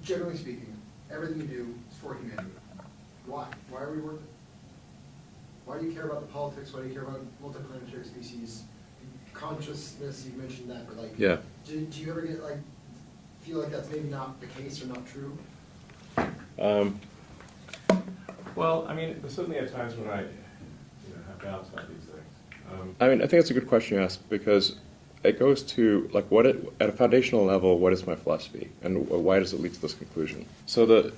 generally speaking, everything you do is for humanity. Why? Why are we worth it? Why do you care about the politics? Why do you care about multiplanetary species? Consciousness, you mentioned that, but like, yeah. do you ever get like, feel like that's maybe not the case or not true? Well, I mean, there's certainly at times when I have doubts about these things. I mean, I think it's a good question you ask, because it goes to, like, at a foundational level, what is my philosophy, and why does it lead to this conclusion? So the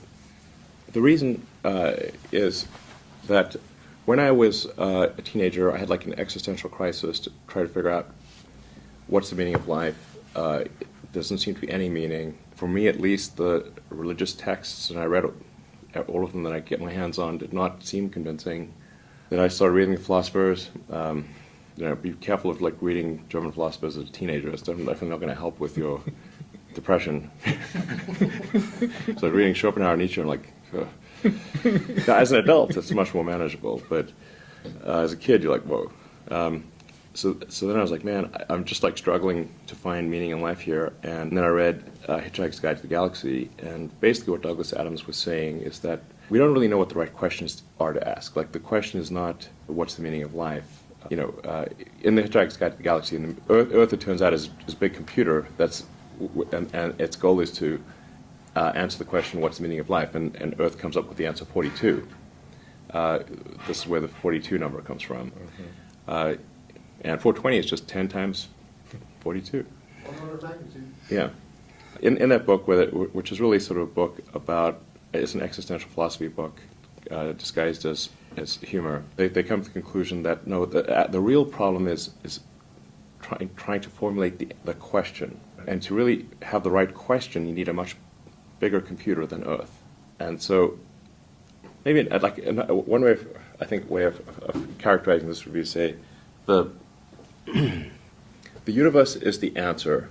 reason is that when I was a teenager, I had like an existential crisis to try to figure out what's the meaning of life. There doesn't seem to be any meaning. For me, at least, the religious texts, and I read all of them that I get my hands on, did not seem convincing. Then I started reading the philosophers. Be careful of like reading German philosophers as a teenager. It's definitely not going to help with your depression. So reading Schopenhauer and Nietzsche, I'm like, ugh. Now, as an adult, it's much more manageable. But as a kid, you're like, whoa. So then I was like, man, I'm just like struggling to find meaning in life here. And then I read Hitchhiker's Guide to the Galaxy, and basically what Douglas Adams was saying is that we don't really know what the right questions are to ask. Like, the question is not what's the meaning of life. In the Hitchhiker's Guide to the Galaxy, and Earth, it turns out, is a big computer and its goal is to answer the question, what's the meaning of life? And Earth comes up with the answer 42. This is where the 42 number comes from. Mm-hmm. And 420 is just 10 times 42. One order of magnitude. Yeah. In that book, which is really sort of a book about, it's an existential philosophy book disguised as humor, they come to the conclusion that no, the real problem is trying to formulate the question. And to really have the right question, you need a much bigger computer than Earth. And so maybe like one way of characterizing this would be to say the universe is the answer.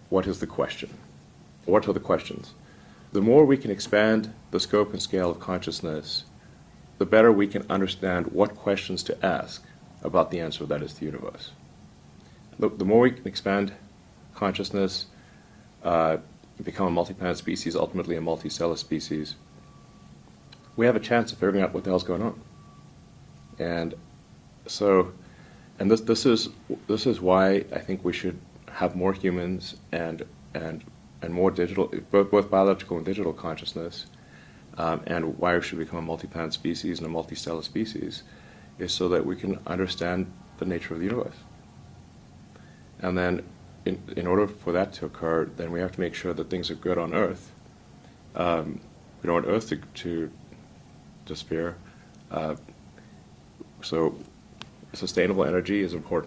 What is the question? What are the questions? The more we can expand the scope and scale of consciousness, the better we can understand what questions to ask about the answer that is the universe. The more we can expand consciousness, become a multi-planet species, ultimately a multicellular species, we have a chance of figuring out what the hell's going on. And so, and this is why I think we should have more humans and more digital, both biological and digital consciousness, and why we should become a multi-planet species and a multicellular species, is so that we can understand the nature of the universe. And then, in order for that to occur, then we have to make sure that things are good on Earth. We don't want Earth to disappear. So sustainable energy is important